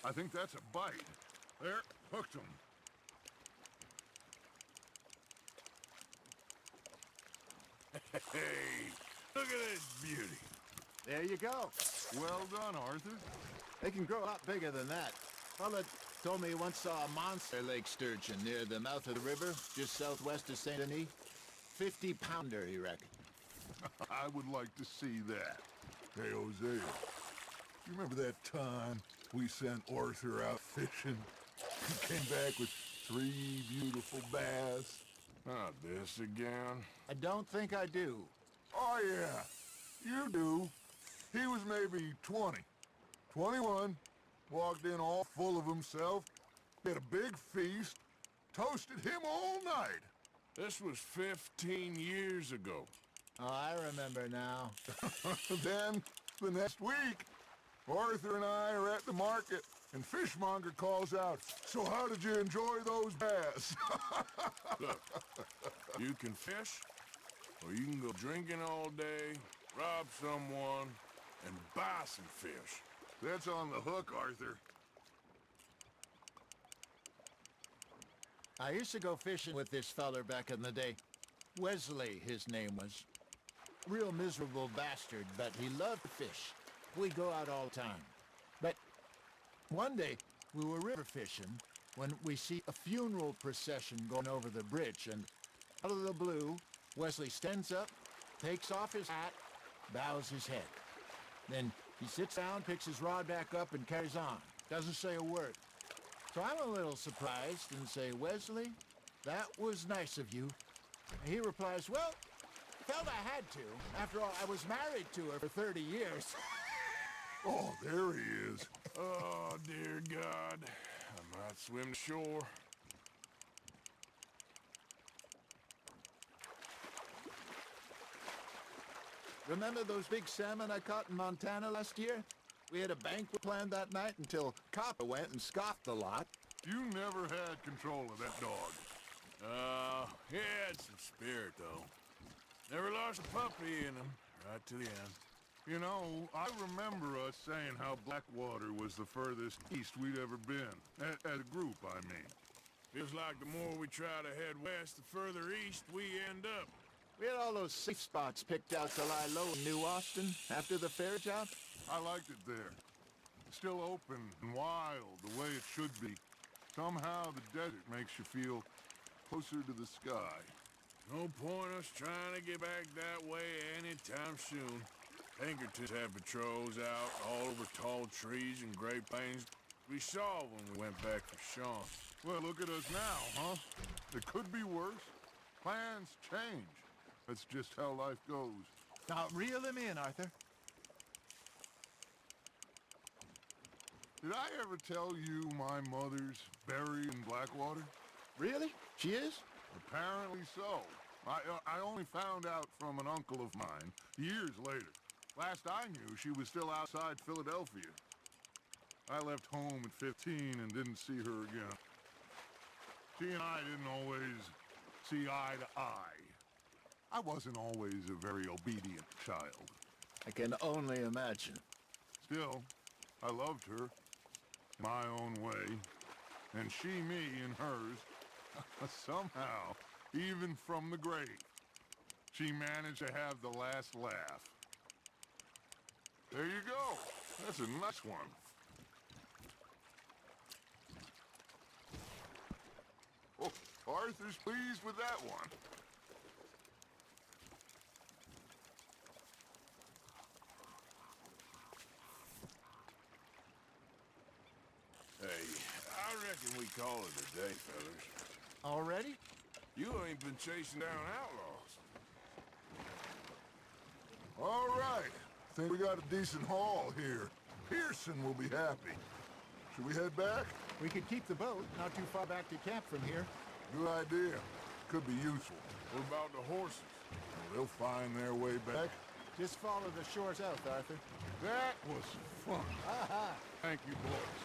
I think that's a bite. There, hooked him. Hey, look at this beauty. There you go. Well done, Arthur. They can grow a lot bigger than that. Fella told me he once saw a monster lake sturgeon near the mouth of the river, just southwest of Saint Denis. 50-pounder, he reckoned. I would like to see that. Hey, Jose, you remember that time we sent Arthur out fishing? He came back with 3 beautiful bass. Not this again. I don't think I do. Oh, yeah, you do. He was maybe 20, 21, walked in all full of himself, had a big feast, toasted him all night. This was 15 years ago. Oh, I remember now. Then, the next week, Arthur and I are at the market, and Fishmonger calls out, "So how did you enjoy those bass?" Look, you can fish, or you can go drinking all day, rob someone, and buy some fish. That's on the hook, Arthur. I used to go fishing with this feller back in the day. Wesley, his name was. real miserable bastard, but he loved to fish. We go out all the time. But one day, we were river fishing when we see a funeral procession going over the bridge, and out of the blue, Wesley stands up, takes off his hat, bows his head. Then he sits down, picks his rod back up, and carries on. Doesn't say a word. So I'm a little surprised and say, Wesley, that was nice of you. And he replies, well, felt I had to. After all, I was married to her for 30 years. Oh, there he is. Oh, dear God. I might swim to shore. Remember those big salmon I caught in Montana last year? We had a banquet planned that night until Copper went and scoffed the lot. You never had control of that dog. He had some spirit, though. Never lost a puppy in him, right to the end. You know, I remember us saying how Blackwater was the furthest east we'd ever been. As a group, I mean. Feels like the more we try to head west, the further east we end up. We had all those safe spots picked out to lie low in New Austin after the fair job. I liked it there. Still open and wild, the way it should be. Somehow the desert makes you feel closer to the sky. No point us trying to get back that way anytime soon. Pinkertons had patrols out all over tall trees and Great Plains. We saw when we went back for Sean. Well, look at us now, huh? It could be worse. Plans change. That's just how life goes. Now, reel him in, Arthur. Did I ever tell you my mother's buried in Blackwater? Really? She is? Apparently so. I only found out from an uncle of mine years later. Last I knew, she was still outside Philadelphia. I left home at 15 and didn't see her again. She and I didn't always see eye to eye. I wasn't always a very obedient child. I can only imagine. Still, I loved her in my own way, and she me in hers. Somehow, even from the grave, she managed to have the last laugh. There you go. That's a nice one. Oh, Arthur's pleased with that one. Hey, I reckon we call it a day, fellas. Already? You ain't been chasing down outlaws. All right. Think we got a decent haul here. Pearson will be happy. Should we head back? We could keep the boat, not too far back to camp from here. Good idea. Could be useful. What about the horses? They'll find their way back. Just follow the shore south, Arthur. That was fun. Thank you, boys.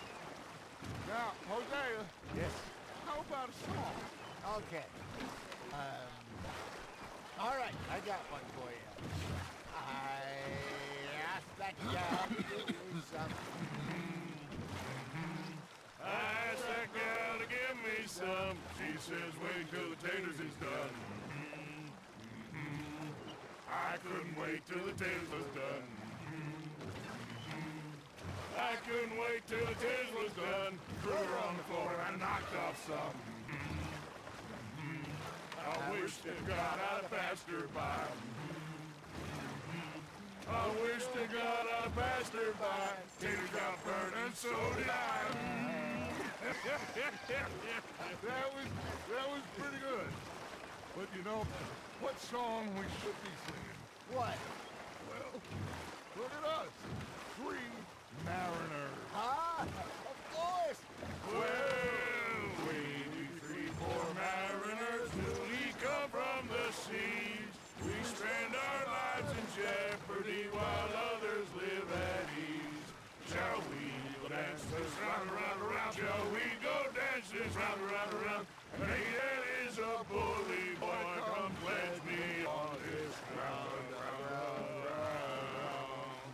Now, Hosea. Yes? How about a song? Okay. All right, I got one for you. I asked that gal to give me some. I asked that gal to give me some. She says wait till the taters is done. I couldn't wait till the taters was done. I couldn't wait till the taters was done. Threw her on the floor and I knocked off some. I wish to God I'd passed her by. I wish to God I'd passed her by. Taters got burned and so did I. That was pretty good. But you know, what song we should be singing? What? Well, look at us. 3 mariners. Ah, of course. Well, we 3 poor mariners newly come from the seas. We spend our lives in jeopardy while others live at ease. Shall we go dance this round, around, around? Shall we go dance this round, around, around? Hey, that is a bully boy, come pledge me on this ground, round, round.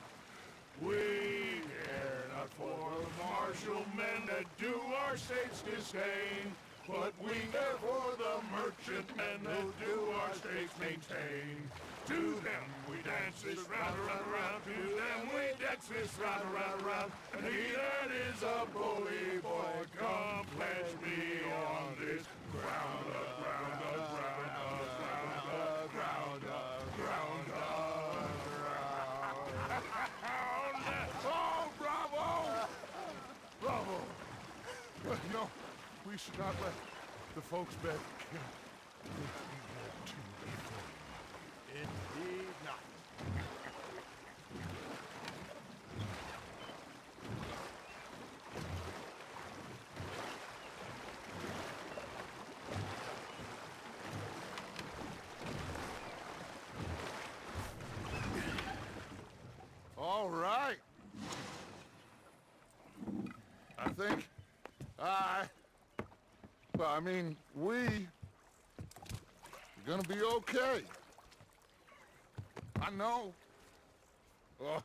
We care not for martial men that do our state's disdain. But we care for the merchantmen who do our states maintain. To them we dance this round, around, around. To them we dance this round, around, around. And he that is a bully boy, come pledge me on this ground up, ground up, ground up, ground up, ground up, ground up. Oh, bravo! Bravo! But, you know, we should not let the folks back kill. Indeed not. All right. I think we're gonna be okay. I know. Well,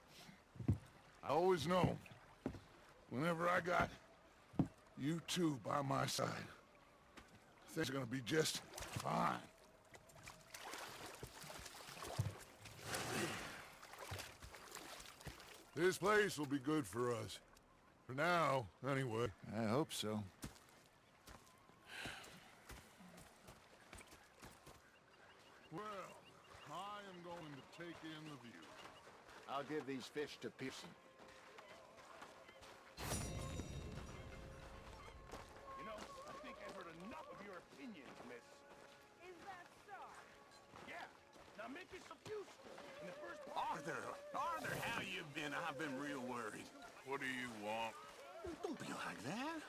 I always know. Whenever I got you two by my side, things are gonna be just fine. This place will be good for us. For now, anyway. I hope so. Well, I am going to take in the view. I'll give these fish to Pearson. You know, I think I've heard enough of your opinions, miss. Is that so? Yeah. Now make yourself useful. In the first Arthur, how you been? I've been real worried. What do you want? Don't be like that.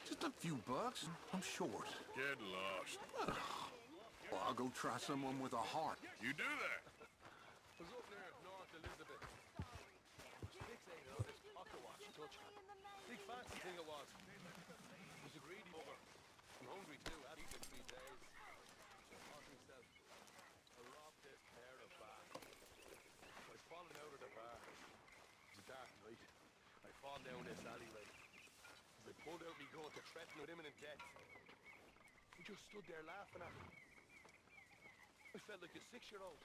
Just a few bucks. I'm short. Get lost. Well, I'll go try someone with a heart. You do that. was up there North Elizabeth. Big fancy thing it was. It was a greedy bugger. I'm hungry too. I've eaten in 3 days. So I thought to myself, I robbed this pair of bar. I'd fallen out of the bar. It was a dark night. I'd fallen down this alleyway. As I pulled out my gun to threaten with imminent death. He just stood there laughing at me. I felt like a 6-year-old.